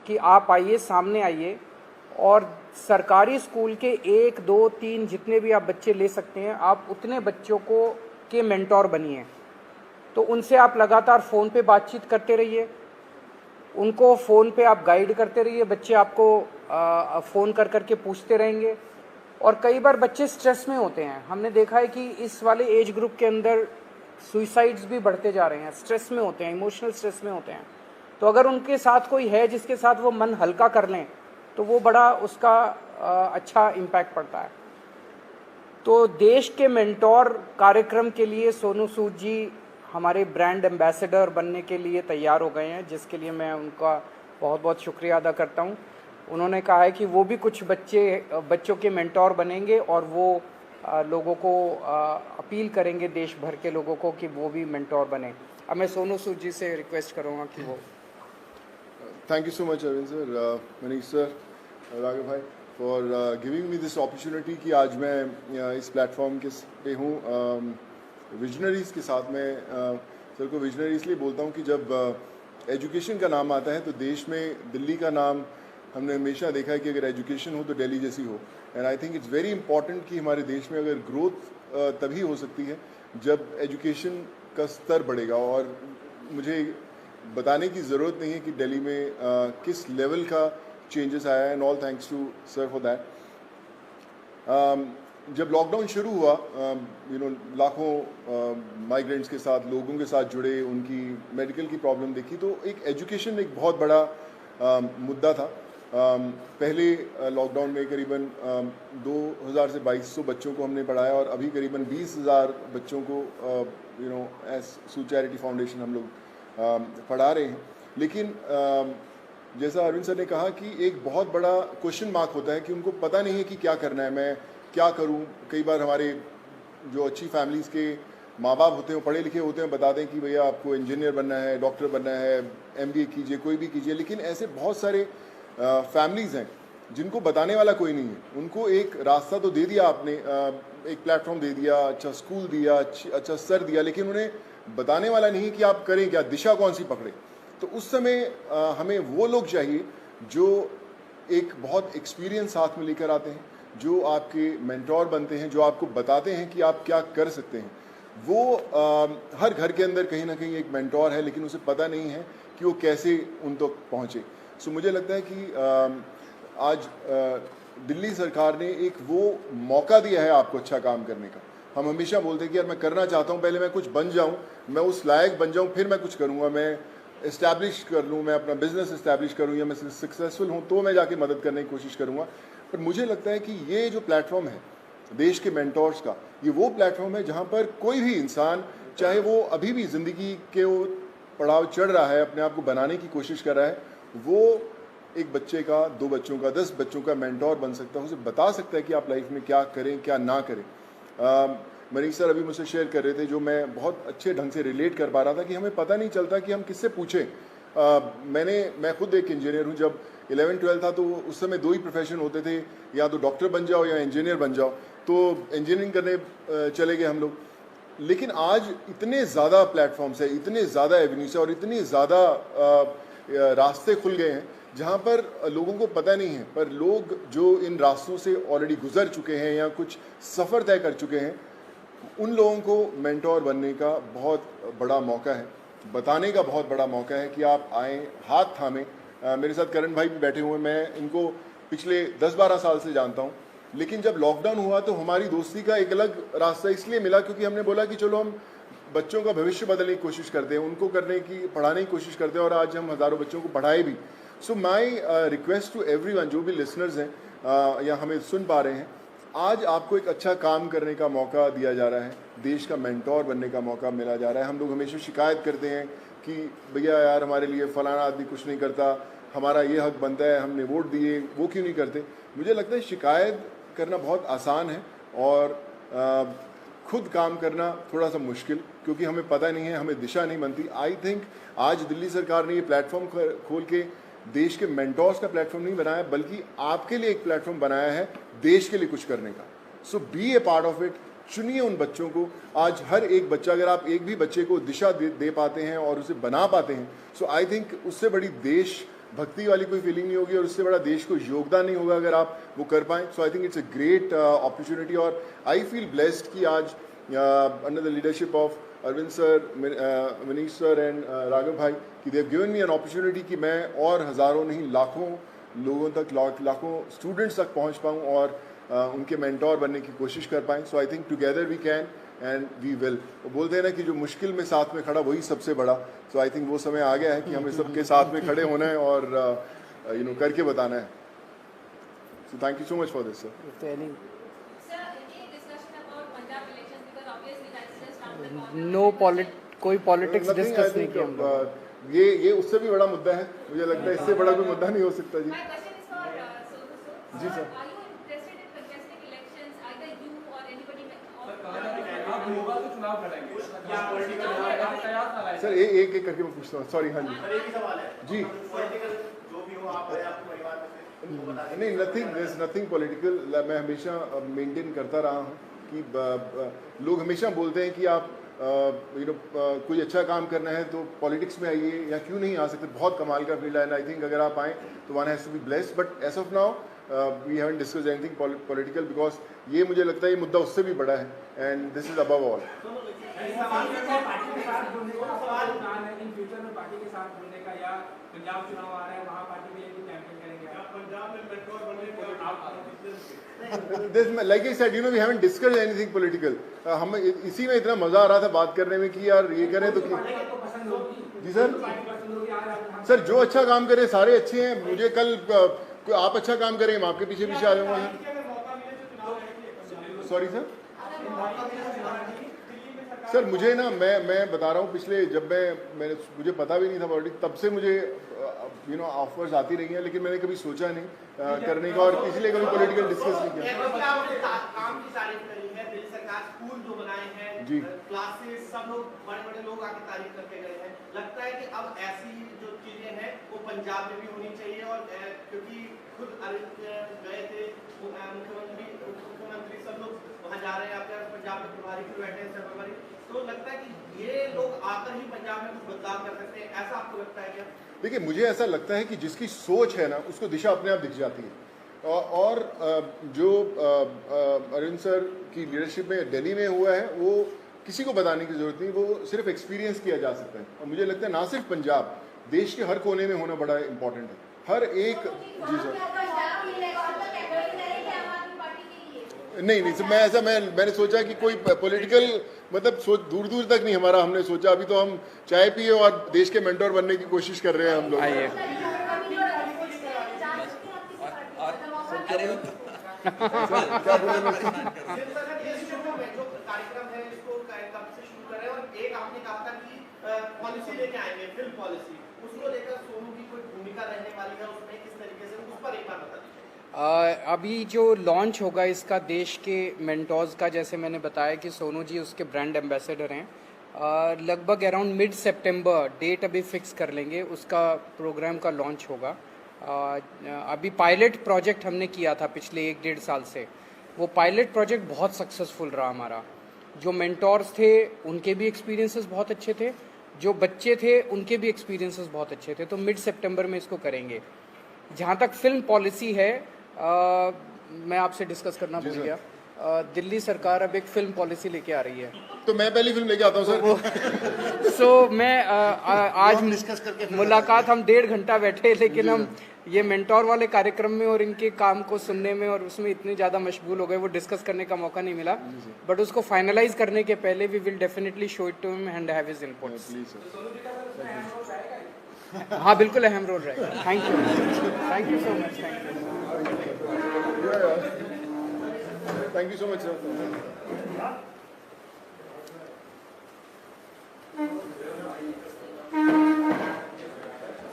कि आप आइए, सामने आइए और सरकारी स्कूल के 1, 2, 3 जितने भी आप बच्चे ले सकते हैं, आप उतने बच्चों को के मेंटोर बनिए। तो उनसे आप लगातार फ़ोन पे बातचीत करते रहिए, उनको फ़ोन पे आप गाइड करते रहिए, बच्चे आपको फ़ोन कर कर के पूछते रहेंगे। और कई बार बच्चे स्ट्रेस में होते हैं, हमने देखा है कि इस वाले एज ग्रुप के अंदर सुइसाइड्स भी बढ़ते जा रहे हैं, स्ट्रेस में होते हैं, इमोशनल स्ट्रेस में होते हैं। तो अगर उनके साथ कोई है जिसके साथ वो मन हल्का कर लें तो वो बड़ा उसका अच्छा इम्पैक्ट पड़ता है। तो देश के मेंटोर कार्यक्रम के लिए सोनू सूद जी हमारे ब्रांड एम्बेसडर बनने के लिए तैयार हो गए हैं, जिसके लिए मैं उनका बहुत बहुत शुक्रिया अदा करता हूं। उन्होंने कहा है कि वो भी कुछ बच्चों के मेंटोर बनेंगे और वो लोगों को अपील करेंगे, देश भर के लोगों को, कि वो भी मेंटोर बने। अब मैं सोनू सूद जी से रिक्वेस्ट करूँगा कि वो। Thank you so much Arvind sir, Manish sir, Raghav भाई, for giving me this opportunity कि आज मैं इस प्लेटफॉर्म के पे हूँ विजनरीज़ के साथ में। सर को विजनरी इसलिए बोलता हूँ कि जब एजुकेशन का नाम आता है तो देश में दिल्ली का नाम हमने हमेशा देखा है कि अगर एजुकेशन हो तो दिल्ली जैसी हो। And I think it's very important कि हमारे देश में अगर ग्रोथ तभी हो सकती है जब एजुकेशन का स्तर बढ़ेगा। और मुझे बताने की ज़रूरत नहीं है कि दिल्ली में किस लेवल का चेंजेस आया है, and all thanks to sir for that. जब लॉकडाउन शुरू हुआ, लाखों माइग्रेंट्स के साथ, लोगों के साथ जुड़े, उनकी मेडिकल की प्रॉब्लम देखी, तो एक एजुकेशन एक बहुत बड़ा मुद्दा था। पहले लॉकडाउन में करीबन 2000 से 2200 बच्चों को हमने पढ़ाया और अभी करीबन 20,000 बच्चों को एज सू चैरिटी फाउंडेशन हम लोग पढ़ा रहे हैं। लेकिन जैसा अरविंद सर ने कहा कि एक बहुत बड़ा क्वेश्चन मार्क होता है कि उनको पता नहीं है कि क्या करना है, मैं क्या करूं। कई बार हमारे जो अच्छी फैमिलीज़ के माँ बाप होते हैं, पढ़े लिखे होते हैं, बताते हैं कि भैया आपको इंजीनियर बनना है, डॉक्टर बनना है, MBA कीजिए, कोई भी कीजिए। लेकिन ऐसे बहुत सारे फैमिलीज़ हैं जिनको बताने वाला कोई नहीं है। उनको एक रास्ता तो दे दिया आपने, एक प्लेटफॉर्म दे दिया, अच्छा स्कूल दिया, अच्छा सर दिया, लेकिन उन्हें बताने वाला नहीं कि आप करें क्या, दिशा कौन सी पकड़े। तो उस समय हमें वो लोग चाहिए जो एक बहुत एक्सपीरियंस साथ में लेकर आते हैं, जो आपके मेंटोर बनते हैं, जो आपको बताते हैं कि आप क्या कर सकते हैं। वो हर घर के अंदर कहीं ना कहीं एक मेंटोर है, लेकिन उसे पता नहीं है कि वो कैसे उन तक पहुँचे। सो मुझे लगता है कि आज दिल्ली सरकार ने एक वो मौका दिया है आपको अच्छा काम करने का। हम हमेशा बोलते हैं कि यार मैं करना चाहता हूँ, पहले मैं कुछ बन जाऊँ, मैं उस लायक बन जाऊँ, फिर मैं कुछ करूँगा, मैं इस्टेब्लिश कर लूँ, मैं अपना बिजनेस इस्टेब्लिश करूँ, या मैं सक्सेसफुल हूँ तो मैं जाके मदद करने की कोशिश करूँगा। पर मुझे लगता है कि ये जो प्लेटफॉर्म है देश के मेंटोर्स का, ये वो प्लेटफॉर्म है जहाँ पर कोई भी इंसान, चाहे वो अभी भी ज़िंदगी के वो पड़ाव चढ़ रहा है, अपने आप को बनाने की कोशिश कर रहा है, वो एक बच्चे का, 2 बच्चों का, 10 बच्चों का मेंटोर बन सकता है। उसे बता सकता है कि आप लाइफ में क्या करें, क्या ना करें। मनीष सर अभी मुझसे शेयर कर रहे थे, जो मैं बहुत अच्छे ढंग से रिलेट कर पा रहा था, कि हमें पता नहीं चलता कि हम किससे पूछें। मैं खुद एक इंजीनियर हूँ। जब 11-12 था तो उस समय 2 ही प्रोफेशन होते थे, या तो डॉक्टर बन जाओ या इंजीनियर बन जाओ। तो इंजीनियरिंग करने चले गए हम लोग। लेकिन आज इतने ज़्यादा प्लेटफॉर्म्स है, इतने ज़्यादा एवेन्यूज है और इतने ज़्यादा रास्ते खुल गए हैं जहाँ पर लोगों को पता नहीं है, पर लोग जो इन रास्तों से ऑलरेडी गुजर चुके हैं या कुछ सफ़र तय कर चुके हैं, उन लोगों को मेंटोर बनने का बहुत बड़ा मौका है, बताने का बहुत बड़ा मौका है कि आप आएँ, हाथ थामें। मेरे साथ करण भाई भी बैठे हुए हैं, मैं इनको पिछले 10-12 साल से जानता हूँ। लेकिन जब लॉकडाउन हुआ तो हमारी दोस्ती का एक अलग रास्ता इसलिए मिला क्योंकि हमने बोला कि चलो हम बच्चों का भविष्य बदलने की कोशिश करते हैं, उनको पढ़ाने की कोशिश करते हैं, और आज हम हज़ारों बच्चों को पढ़ाए भी। सो माई रिक्वेस्ट टू एवरीवन, जो भी लिसनर्स हैं या हमें सुन पा रहे हैं, आज आपको एक अच्छा काम करने का मौका दिया जा रहा है, देश का मेंटोर बनने का मौका मिला जा रहा है। हम लोग हमेशा शिकायत करते हैं कि भैया यार हमारे लिए फलाना आदमी कुछ नहीं करता, हमारा ये हक बनता है, हमने वोट दिए, वो क्यों नहीं करते। मुझे लगता है शिकायत करना बहुत आसान है और खुद काम करना थोड़ा सा मुश्किल, क्योंकि हमें पता नहीं है, हमें दिशा नहीं बनती। आई थिंक आज दिल्ली सरकार ने ये प्लेटफॉर्म खोल के देश के मेंटोर्स का प्लेटफॉर्म नहीं बनाया, बल्कि आपके लिए एक प्लेटफॉर्म बनाया है देश के लिए कुछ करने का। So be a part of it. चुनिए उन बच्चों को। आज हर एक बच्चा, अगर आप एक भी बच्चे को दिशा दे पाते हैं और उसे बना पाते हैं, सो आई थिंक उससे बड़ी देश भक्ति वाली कोई फीलिंग नहीं होगी और उससे बड़ा देश को योगदान नहीं होगा अगर आप वो कर पाएँ. So I think it's a great opportunity और आई फील ब्लेस्ड कि आज under the leadership of Arvind sir, Manish sir and Raghav भाई कि they have given me an opportunity कि मैं और हज़ारों नहीं लाखों लोगों तक, लाखों स्टूडेंट्स तक पहुंच पाऊं और उनके मेंटोर बनने की कोशिश कर पाएं. So I think together we can and we will. वो बोलते हैं ना कि जो मुश्किल में साथ में खड़ा वही सबसे बड़ा. सो आई थिंक वो समय आ गया है कि हमें सबके साथ में खड़े होना है और करके बताना है. So thank you so much for this sir. No कोई पॉलिटिक्स डिस्कस नहीं किया हम लोग. ये उससे भी बड़ा मुद्दा है. मुझे लगता है इससे बड़ा कोई मुद्दा नहीं हो सकता. जी जी सर. सर एक एक करके मैं पूछता हूँ. सॉरी. हाँ जी नहीं, नथिंग पॉलिटिकल. मैं हमेशा मेंटेन करता रहा हूँ कि लोग हमेशा बोलते हैं कि आप कोई अच्छा काम करना है तो पॉलिटिक्स में आइए या क्यों नहीं आ सकते. बहुत कमाल का फील्ड है एंड आई थिंक अगर आप आएँ तो one has to be blessed. But as of now we haven't discuss anything political because ये मुझे लगता है ये मुद्दा उससे भी बड़ा है and this is above all. Like I said, we haven't discussed anything political. हम इसी में इतना मजा आ रहा था बात करने में कि यार ये करें तो जी सर. सर जो अच्छा काम करे सारे अच्छे हैं. मुझे कल आप अच्छा काम करें मैं आपके पीछे पीछे आ जाऊंगा. सॉरी सर मुझे ना मैं बता रहा हूँ पिछले जब मैंने मुझे पता भी नहीं था पॉलिटिक्स तब से मुझे ऑफर्स आती रही हैं लेकिन मैंने कभी सोचा नहीं करने का और इसलिए कभी पॉलिटिकल डिस्कस नहीं किया. स्कूल जो बनाए हैं जी क्लासेस सब लोग बड़े लोग आके तारीफ करके गए हैं. लगता है कि अब ऐसी जो चीजें हैं वो पंजाब में भी होनी चाहिए और क्योंकि खुद गए थे मुख्यमंत्री सब लोग वहाँ जा रहे हैं. आपके पंजाब में प्रभारी फिर बैठे हैं प्रभारी. तो लगता है कि ये लोग आकर ही पंजाब में कुछ बदलाव कर सकते हैं. ऐसा आपको लगता है क्या? देखिए मुझे ऐसा लगता है कि जिसकी सोच है ना उसको दिशा अपने आप दिख जाती है. और जो अरविंद सर की लीडरशिप में दिल्ली में हुआ है वो किसी को बताने की जरूरत नहीं. वो सिर्फ एक्सपीरियंस किया जा सकता है और मुझे लगता है ना सिर्फ पंजाब देश के हर कोने में होना बड़ा इम्पोर्टेंट है. हर एक. जी सर नहीं सर मैंने सोचा कि कोई पॉलिटिकल मतलब सोच दूर तक नहीं हमारा हमने सोचा. अभी तो हम चाय पिए और देश के मेंटोर बनने की कोशिश कर रहे हैं हम लोग. क्या बोले कार्यक्रम है इसको कब से शुरू करें और एक आपने कहा था कि पॉलिसी लेके आएंगे फिल्म पॉलिसी. उसको लेकर सोनू की कोई भूमिका रहने वाली है उसमें किस तरीके से उस पर एक बार बता दीजिए. अभी जो लॉन्च होगा इसका देश के मेंटोर्स का जैसे मैंने बताया कि सोनू जी उसके ब्रांड एम्बेसडर हैं. लगभग अराउंड मिड सितंबर डेट अभी फिक्स कर लेंगे उसका प्रोग्राम का लॉन्च होगा. अभी पायलट प्रोजेक्ट हमने किया था पिछले 1-1.5 साल से. वो पायलट प्रोजेक्ट बहुत सक्सेसफुल रहा हमारा. जो मेंटोर्स थे उनके भी एक्सपीरियंसेस बहुत अच्छे थे, जो बच्चे थे उनके भी एक्सपीरियंसेस बहुत अच्छे थे. तो मिड सितंबर में इसको करेंगे. जहाँ तक फिल्म पॉलिसी है मैं आपसे डिस्कस करना भूल गया. दिल्ली सरकार अब एक फिल्म पॉलिसी लेके आ रही है तो मैं पहली फिल्म लेके आता हूँ सर. सो मैं आज डिस्कस करके मुलाकात हम 1.5 घंटा बैठे लेकिन हम ये मेंटोर वाले कार्यक्रम में और इनके काम को सुनने में और उसमें इतने ज़्यादा मशगूल हो गए वो डिस्कस करने का मौका नहीं मिला. बट उसको फाइनलाइज करने के पहले we will definitely show it to him and have his inputs. हाँ बिल्कुल अहम रोल रहेगा. Thank you so much. Thank you so much sir.